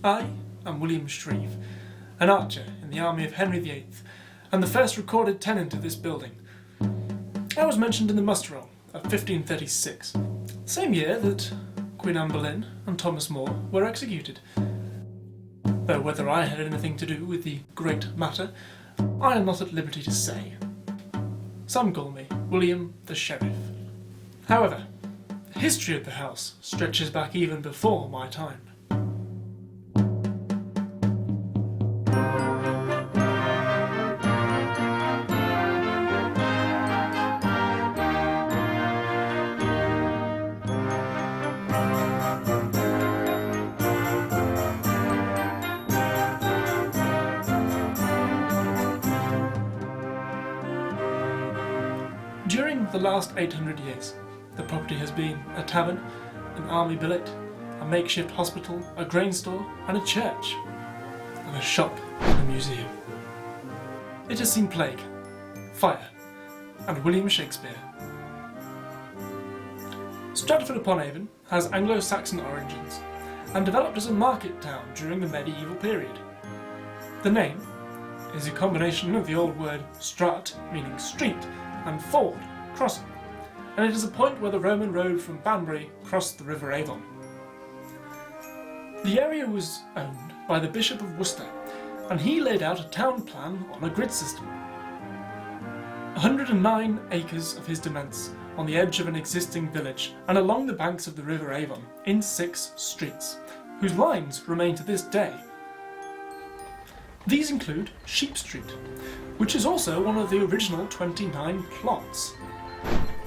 I am William Shrieves, an archer in the army of Henry VIII, and the first recorded tenant of this building. I was mentioned in the muster roll of 1536, the same year that Queen Anne Boleyn and Thomas More were executed. Though whether I had anything to do with the great matter, I am not at liberty to say. Some call me William the Sheriff. However, the history of the house stretches back even before my time. During the last 800 years, the property has been a tavern, an army billet, a makeshift hospital, a grain store, and a church, and a shop and a museum. It has seen plague, fire, and William Shakespeare. Stratford upon Avon has Anglo-Saxon origins and developed as a market town during the medieval period. The name is a combination of the old word strat, meaning street, and ford, crossing, and it is a point where the Roman road from Banbury crossed the River Avon. The area was owned by the Bishop of Worcester, and he laid out a town plan on a grid system. 109 acres of his demesne on the edge of an existing village and along the banks of the River Avon in 6 streets, whose lines remain to this day. These include Sheep Street, which is also one of the original 29 plots.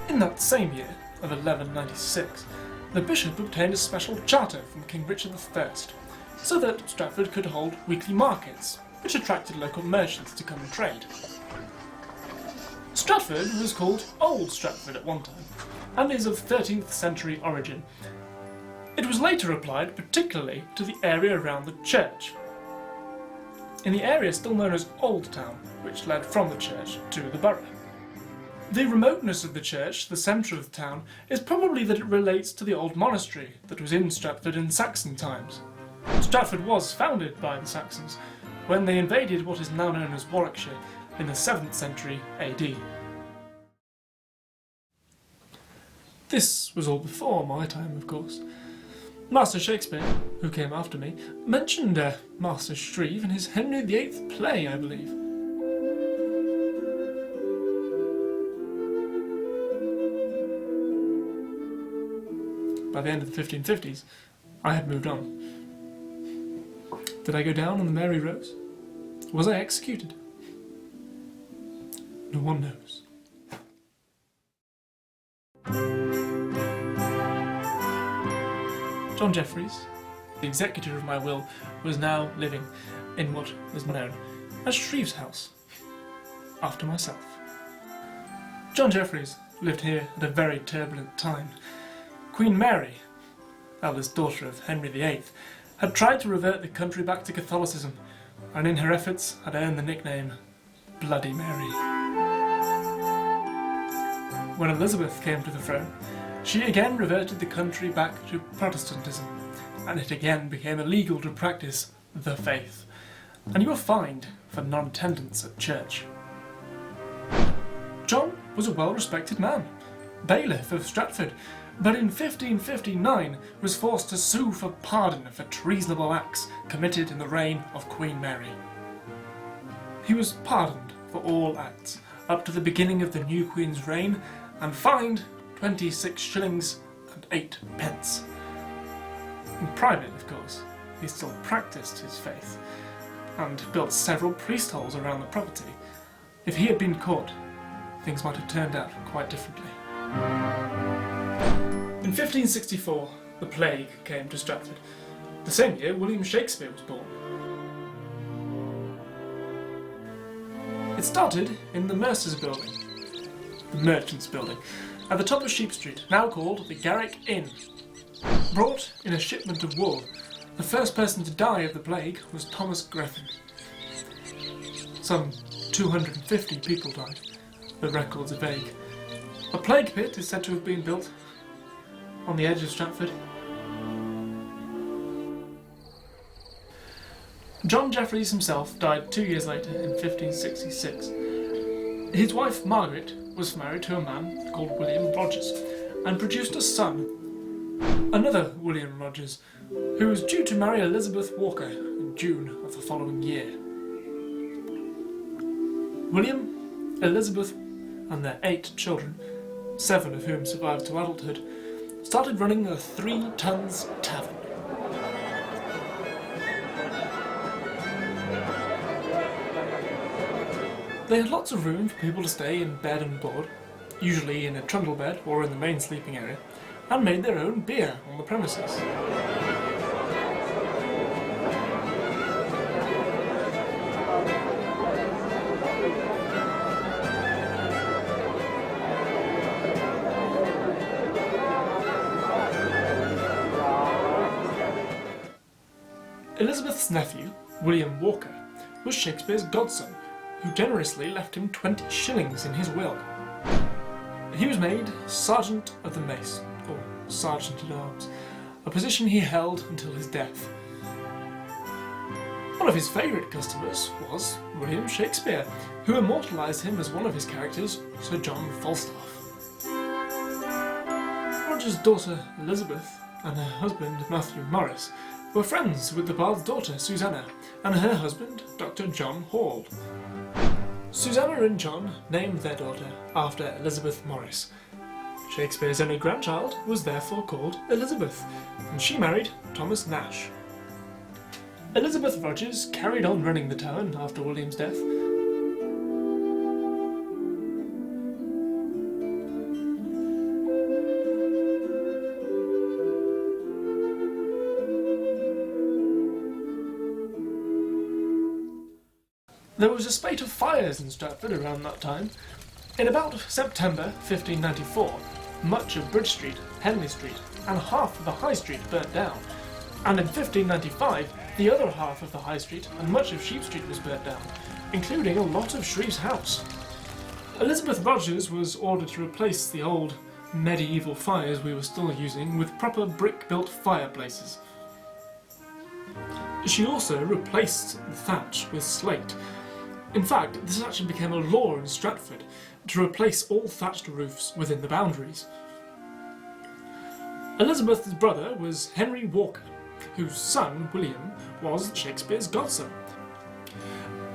In that same year of 1196, the bishop obtained a special charter from King Richard I, so that Stratford could hold weekly markets, which attracted local merchants to come and trade. Stratford was called Old Stratford at one time, and is of 13th century origin. It was later applied particularly to the area around the church, in the area still known as Old Town, which led from the church to the borough. The remoteness of the church, the centre of the town, is probably that it relates to the old monastery that was in Stratford in Saxon times. Stratford was founded by the Saxons when they invaded what is now known as Warwickshire in the 7th century AD. This was all before my time, of course. Master Shakespeare, who came after me, mentioned Master Shrieves in his Henry VIII play, I believe. By the end of the 1550s, I had moved on. Did I go down on the Mary Rose? Was I executed? No one knows. John Jeffreys, the executor of my will, was now living in what is known as Shrieves House, after myself. John Jeffreys lived here at a very turbulent time. Queen Mary, eldest daughter of Henry VIII, had tried to revert the country back to Catholicism, and in her efforts had earned the nickname Bloody Mary. When Elizabeth came to the throne, she again reverted the country back to Protestantism, and it again became illegal to practice the faith, and you were fined for non-attendance at church. John was a well-respected man, bailiff of Stratford, but in 1559 was forced to sue for pardon for treasonable acts committed in the reign of Queen Mary. He was pardoned for all acts up to the beginning of the new Queen's reign and fined 26 shillings and 8 pence. In private, of course, he still practised his faith and built several priest holes around the property. If he had been caught, things might have turned out quite differently. In 1564, the plague came to Stratford, the same year William Shakespeare was born. It started in the Mercer's Building, the Merchant's Building, at the top of Sheep Street, now called the Garrick Inn. Brought in a shipment of wool, the first person to die of the plague was Thomas Greffin. Some 250 people died. The records are vague. A plague pit is said to have been built on the edge of Stratford. John Jeffreys himself died 2 years later in 1566. His wife Margaret was married to a man called William Rogers and produced a son, another William Rogers, who was due to marry Elizabeth Walker in June of the following year. William, Elizabeth and their 8 children, 7 of whom survived to adulthood, started running a 3 tons tavern. They had lots of room for people to stay in bed and board, usually in a trundle bed or in the main sleeping area, and made their own beer on the premises. Elizabeth's nephew, William Walker, was Shakespeare's godson, who generously left him 20 shillings in his will. He was made Sergeant of the Mace, or Sergeant-at-Arms, a position he held until his death. One of his favourite customers was William Shakespeare, who immortalised him as one of his characters, Sir John Falstaff. Roger's daughter Elizabeth and her husband Matthew Morris were friends with the bard's daughter Susanna and her husband Dr. John Hall. Susanna and John named their daughter after Elizabeth Morris. Shakespeare's only grandchild was therefore called Elizabeth, and she married Thomas Nash. Elizabeth Rogers carried on running the tavern after William's death. There was a spate of fires in Stratford around that time. In about September 1594, much of Bridge Street, Henley Street, and half of the High Street burnt down, and in 1595 the other half of the High Street and much of Sheep Street was burnt down, including a lot of Shrieves House. Elizabeth Rogers was ordered to replace the old medieval fires we were still using with proper brick-built fireplaces. She also replaced the thatch with slate. In fact, this actually became a law in Stratford to replace all thatched roofs within the boundaries. Elizabeth's brother was Henry Walker, whose son, William, was Shakespeare's godson.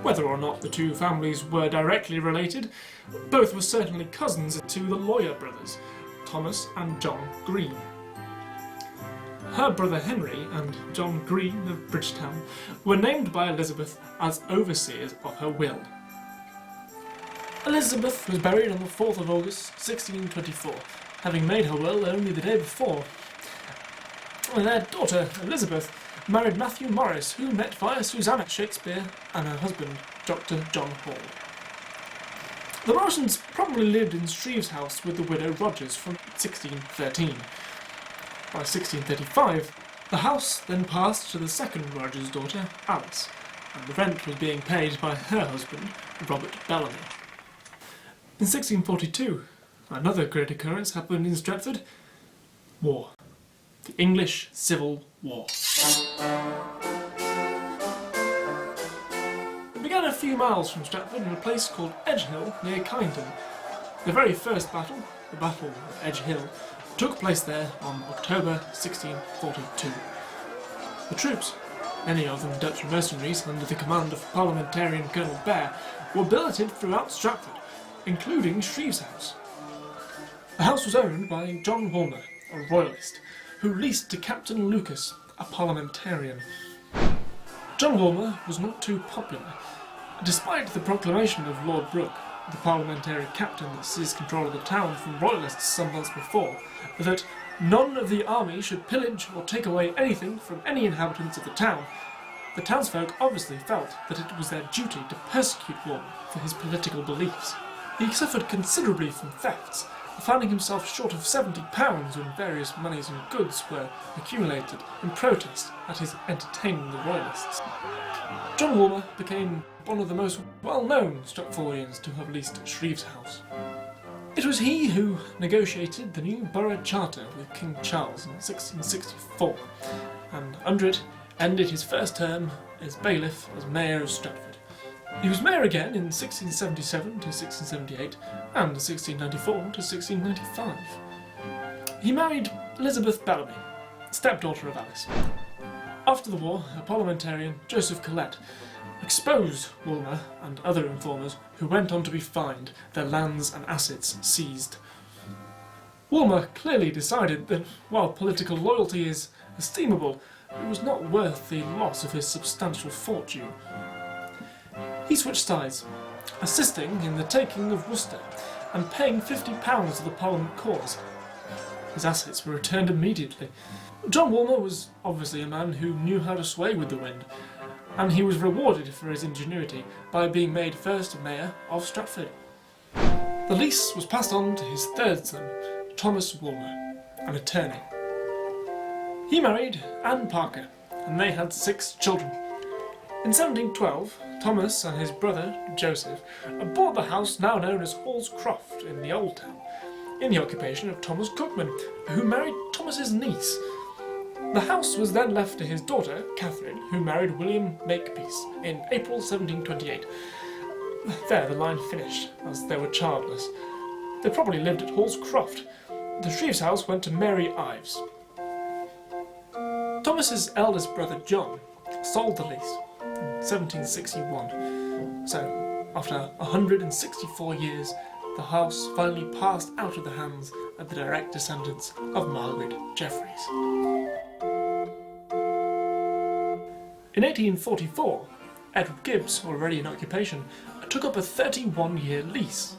Whether or not the two families were directly related, both were certainly cousins to the lawyer brothers, Thomas and John Green. Her brother Henry and John Green of Bridgetown were named by Elizabeth as overseers of her will. Elizabeth was buried on the 4th of August 1624, having made her will only the day before. Their daughter Elizabeth married Matthew Morris, who met via Susanna Shakespeare and her husband Dr. John Hall. The Morrisons probably lived in Shrieves House with the widow Rogers from 1613. By 1635, the house then passed to the second Rogers' daughter, Alice, and the rent was being paid by her husband, Robert Bellamy. In 1642, another great occurrence happened in Stratford: war. The English Civil War. It began a few miles from Stratford in a place called Edgehill near Kyneton. The very first battle, the Battle of Edgehill, took place there on October 1642. The troops, many of them Dutch mercenaries under the command of parliamentarian Colonel Bear, were billeted throughout Stratford, including Shrieves House. The house was owned by John Woolner, a royalist, who leased to Captain Lucas, a parliamentarian. John Woolner was not too popular, despite the proclamation of Lord Brooke, the parliamentary captain that seized control of the town from royalists some months before, that none of the army should pillage or take away anything from any inhabitants of the town. The townsfolk obviously felt that it was their duty to persecute Woolner for his political beliefs. He suffered considerably from thefts, finding himself short of £70 when various moneys and goods were accumulated in protest at his entertaining the royalists. John Woolner became one of the most well-known Stratfordians to have leased Shrieves House. It was he who negotiated the new borough charter with King Charles in 1664, and under it, ended his first term as bailiff as Mayor of Stratford. He was mayor again in 1677 to 1678 and 1694 to 1695. He married Elizabeth Bellamy, stepdaughter of Alice. After the war, a parliamentarian, Joseph Collette, exposed Woolmer and other informers who went on to be fined, their lands and assets seized. Woolmer clearly decided that while political loyalty is estimable, it was not worth the loss of his substantial fortune. He switched sides, assisting in the taking of Worcester and paying £50 to the Parliament cause. His assets were returned immediately. John Woolmer was obviously a man who knew how to sway with the wind, and he was rewarded for his ingenuity by being made first mayor of Stratford. The lease was passed on to his third son, Thomas Woolmer, an attorney. He married Anne Parker, and they had 6 children. In 1712, Thomas and his brother, Joseph, bought the house now known as Hall's Croft in the Old Town, in the occupation of Thomas Cookman, who married Thomas's niece. The house was then left to his daughter, Catherine, who married William Makepeace in April 1728. There the line finished, as they were childless. They probably lived at Hall's Croft. The Shrieves House went to Mary Ives. Thomas's eldest brother, John, sold the lease in 1761. So, after 164 years, the house finally passed out of the hands of the direct descendants of Margaret Jeffreys. In 1844, Edward Gibbs, already in occupation, took up a 31-year lease.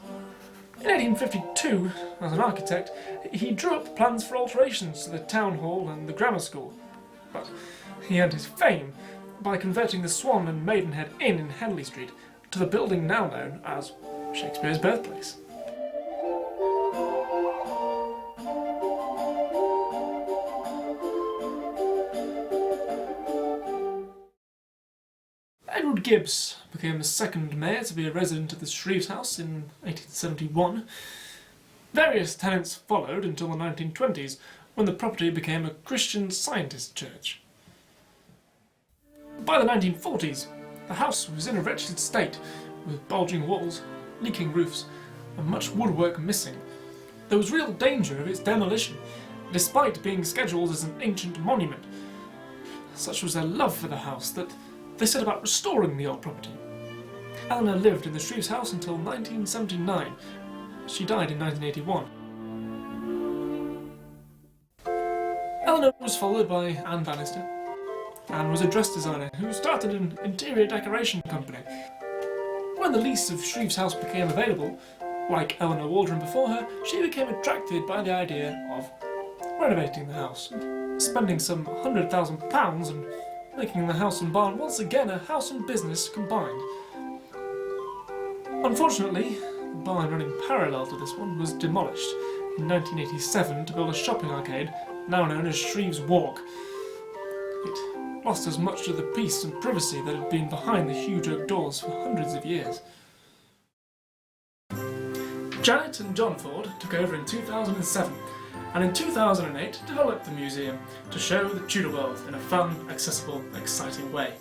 In 1852, as an architect, he drew up plans for alterations to the town hall and the grammar school. But he earned his fame by converting the Swan and Maidenhead Inn in Henley Street to the building now known as Shakespeare's birthplace. Edward Gibbs became the second mayor to be a resident of the Shrieves House in 1871. Various tenants followed until the 1920s, when the property became a Christian Scientist church. By the 1940s, the house was in a wretched state, with bulging walls, leaking roofs, and much woodwork missing. There was real danger of its demolition, despite being scheduled as an ancient monument. Such was their love for the house that they set about restoring the old property. Eleanor lived in the Shrieves House until 1979. She died in 1981. Eleanor was followed by Anne Bannister. Anne was a dress designer who started an interior decoration company. When the lease of Shrieves House became available, like Eleanor Waldron before her, she became attracted by the idea of renovating the house, spending some £100,000 and making the house and barn once again a house and business combined. Unfortunately, the barn running parallel to this one was demolished in 1987 to build a shopping arcade now known as Shrieves Walk. It lost as much of the peace and privacy that had been behind the huge oak doors for hundreds of years. Janet and John Ford took over in 2007, and in 2008 developed the museum to show the Tudor world in a fun, accessible, exciting way.